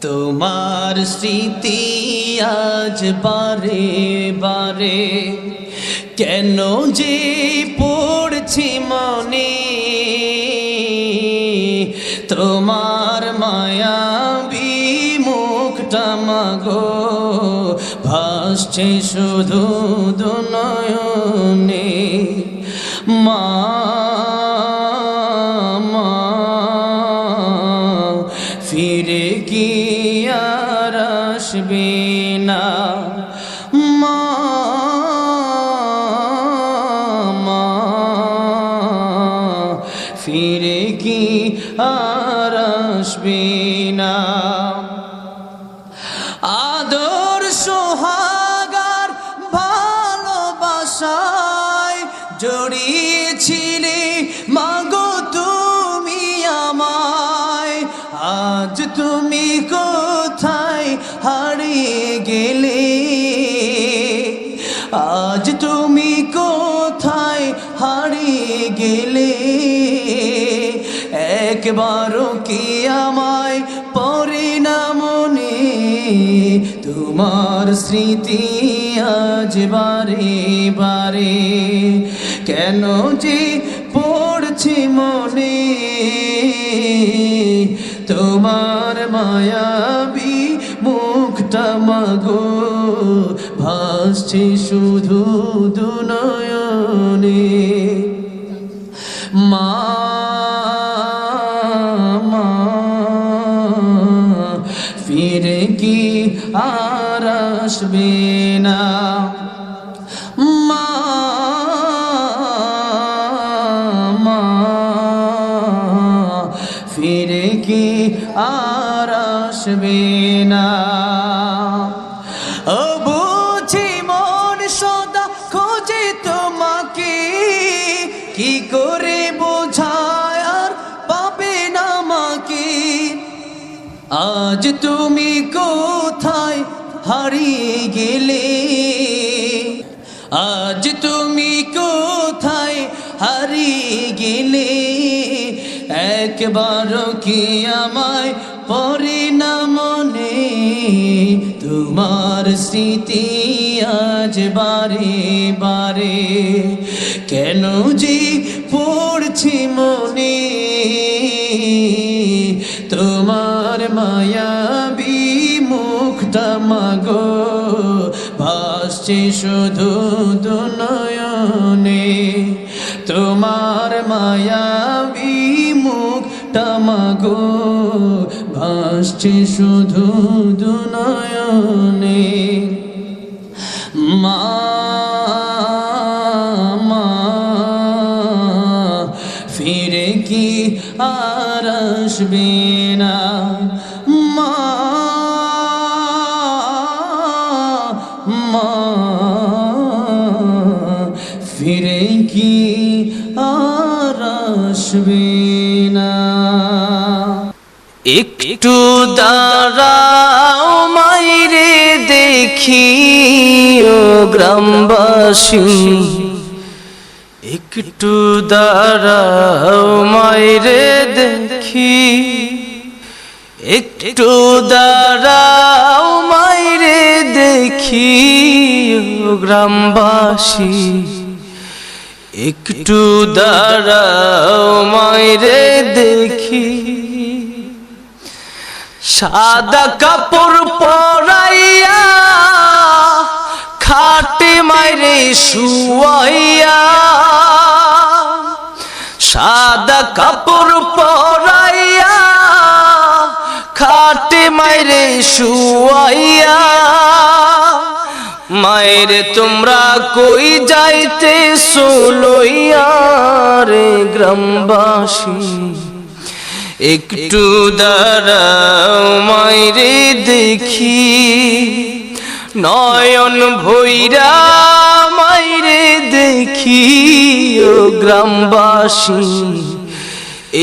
তোমার স্মৃতি আজ বারে বারে কেন যে পড়ছি মনে, তোমার মায়াবী মুখটা মাগো ভাসছে শুধু দুনয়নে। মা ফিরে কি আর আসবে না, মা ফিরে কি আর আসবে না। আদর সোহাগার ভালোবাসায় জড়িয়েছিলে মাগো তুমি আমায়, আজ তুমি কোথায় হারিয়ে গেলে, আজ তুমি কোথায় হারিয়ে গেলে। একবারও কি আমায় পড়ে না মনে, তোমার স্মৃতি আজ বারে বারে কেন যে পড়ছে মনে। তোমার মায়াবী মুখটা মাগো ভাসছে শুধু দুনয়নে। মা ফিরে কি আর আসবে না, মা ফিরে কি আর আসবে না। ও বুঝি মন সদা খোঁজে তোমাকে, কি করে বোঝায় আর পাবে না মাকে। আজ তুমি কোথায় হারিয়ে গেলে, আজ তুমি কোথায় হারিয়ে গেলে। একবারও কি আমায় পড়ে না মনে, তোমার স্মৃতি আজ বারে বারে কেন যে পড়ছি মনে। তোমার মায়াবী মুখটা মাগো ভাসছে শুধু দুনয়নে। তোমার মায়াবী মুখটা মাগো ভাসছে শুধু দুনয়নে। মা ফিরে কি আর আসবে না, মা ফিরে কি আর আসবে না। একটু দাঁড়াও মাইরে দেখি ও গ্রামবাসী, একটু দাঁড়াও মাইরে দেখি, একটু দাঁড়াও মাইরে দেখি ও গ্রামবাসী, একটু দাঁড়াও মাইরে দেখি। সাদা কাপড় পরাইয়া খাটে মাইরে শুয়াইয়া, সাদা কাপড় পরাইয়া খাটে মাইরে শুয়াইয়া। মায়ের তোমরা কই যাইতেছো লইয়া রে গ্রামবাসী, একটু দাঁড়াও মাইরে দেখি। নয়ন ভৈরা মাইরে দেখি ও গ্রামবাসী,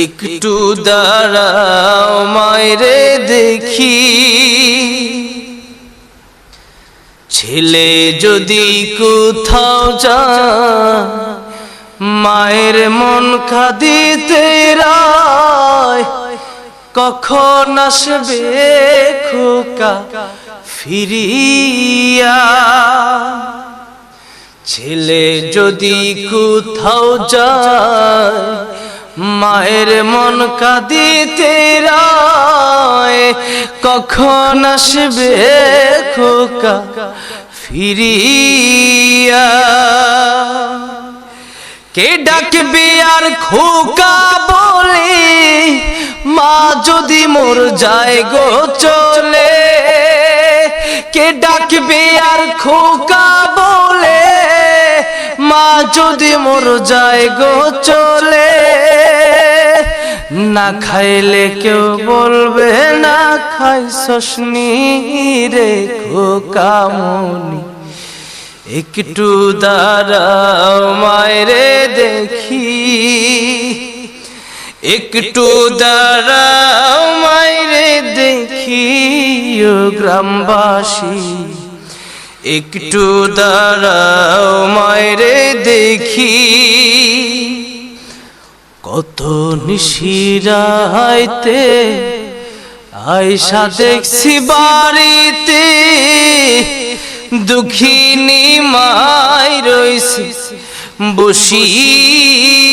একটু দাঁড়াও মাইরে দেখি। ছেলে যদি কোথাও যায় মায়ের মন কাঁদিতে রায়, কখন আসবে খোকা ফিরিয়া। ছেলে যদি কোথাও যায় মায়ের মন কাঁদিতে রয়, কখন আসবে খোকা ফিরিয়া। কে ডাকবে আর খোকা বলে, মা যদি মোর যায় গো চলে। কে ডাকবে আর খোকা বলে, মা যদি মোর যায় গো চলে। না খাইলে কেউ বলবে না খাইছসনি রে খোকা মনি। একটু দাঁড়াও মায়েরে দেখি, একটু দাঁড়াও মায়েরে দেখি ও গ্রামবাসী। একটু দাঁড়াও মায়েরে দেখি, কত নিশিরাইতে আয়সা দেখছি বাড়িতে। দুঃখিনী মাই রইছি বসিয়া,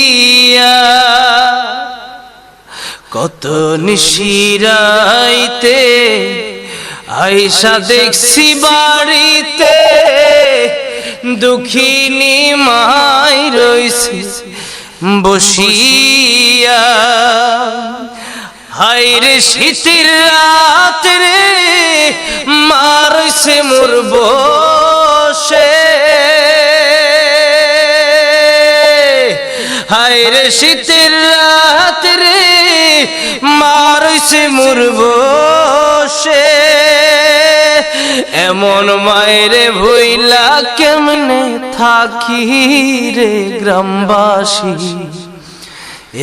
কত নিশিরাইতে আয়সা দেখছি বাড়িতে। দুঃখিনী মাই রইছি বসিয়া। হায়রে শীতের রাত রে মা রইছে মোর বসে। হায়রে শীতের রাত রে মা রইছে মোর বসে। এমন মায়েরে ভইলা কেমনে থাকি রে গ্রামবাসী।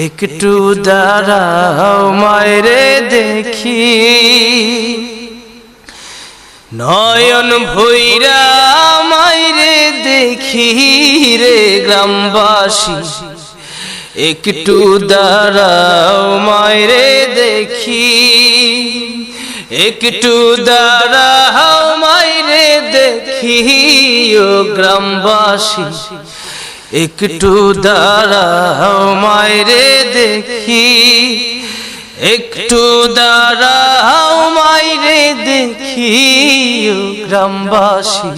একটু দাঁড়াও মায়েরে দেখি, নয়ন ভৈরা মায়েরে দেখি রে গ্রামবাসী। একটু দাঁড়াও মায়েরে দেখি, একটু দাঁড়াও মায়েরে দেখি ও গ্রামবাসী। একটু দাঁড়াও মায়েরে দেখি, একটু দাঁড়াও মায়েরে দেখি ও গ্রামবাসী।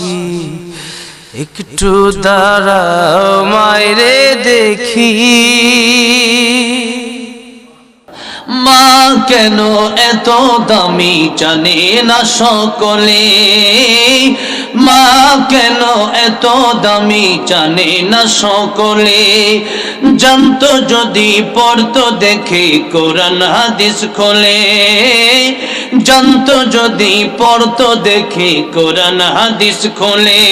একটু দাঁড়াও মায়েরে দেখি। মা কেন এত দামি জানে না সকলে। মা কেন এত দামি জানে না সকলে। জানতো যদি পড়তো দেখে কোরআন হাদিস খোলে। জানতো যদি পড়তো দেখে কোরআন হাদিস খোলে।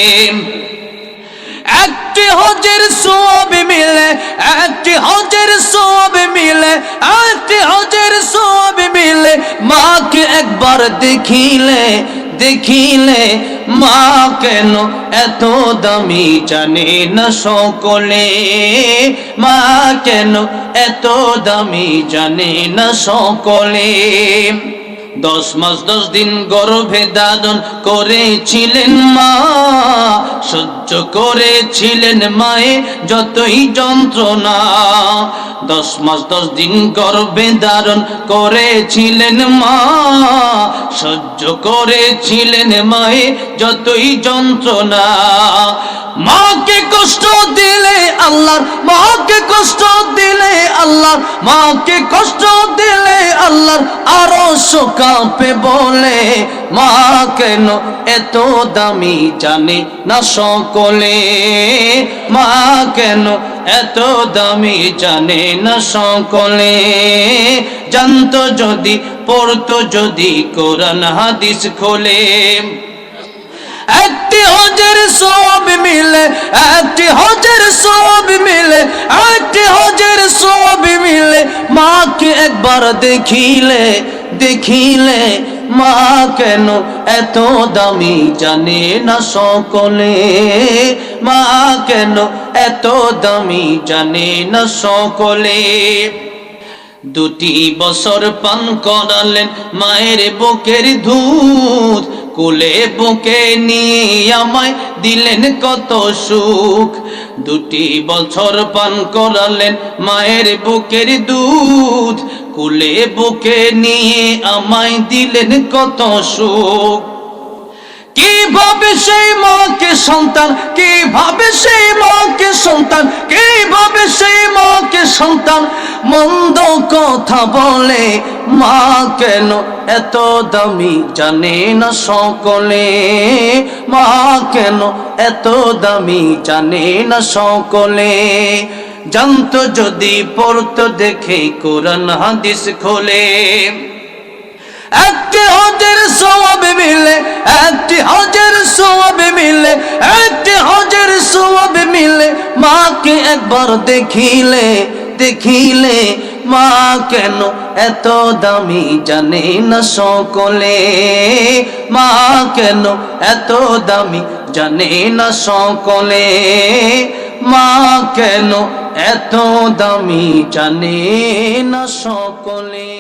একটি হজের সওয়াব মিলে, একটি হজের সওয়াব মিলে, একটি হজের সওয়াব মিলে। মাকে একবার দেখিলে, দেখিলে মা কেন এত দামি জানে না সকলে। মা কেন এত দামি জানে না সকলে। 10 মাস 10 দিন গর্ভে ধারণ করেছিলেন মা। সহ্য করেছিলেন মায়ে যতই যন্ত্রণা। 10 মাস 10 দিন গর্ভে ধারণ করেছিলেন মা। সহ্য করেছিলেন মায়ে যতই যন্ত্রণা। মাকে কষ্ট দিলে আল্লাহ, মাকে কষ্ট দিলে আল্লাহ, মাকে কষ্ট দিলে আল্লাহ আরশ কাঁপে বলে। মা কেন এত দামি জানে না সকলে। মা কেন এত দামি জানে না সকলে। জানতো যদি পড়তো যদি কোরআন হাদিস খোলে। একটি হজের সওয়াব মিলে, একটি হজের সওয়াব মিলে, একটি হজের সওয়াব মিলে। মাকে একবার দেখিলে, দেখিলে মা কেন এত দামি জানে না সকলে। মা কেন এত দামি জানে না সকলে। দুটি বছর পান করালেন মায়ের বুকের দুধ, কোলে বুকে নিয়ে আমায় দিলেন কত সুখ। দুটি বছর পান করালেন মায়ের বুকের দুধ, কোলে বুকে নিয়ে আমায় দিলেন কত সুখ। কিভাবে সেই মাকে সন্তান, কিভাবে সেই মাকে সন্তান, কিভাবে সেই মাকে সন্তান মন্দ কথা বলে। মা কেন এত দামি জানে না সকলে, মা কেন এত দামি জানে না সকলে। জানতো যদি পড়তো দেখে কোরআন হাদিস খোলে। একটি হজের সওয়াব মিলে, একটি হজের সওয়াব মিলে, একটি হজের সওয়াব মিলে। মাকে একবার দেখিলে, দেখিলে মা কেন এত দামি জানে না সকলে, মা কেন এত দামি জানে না সকলে, মা কেন এত দামি জানে না সকলে।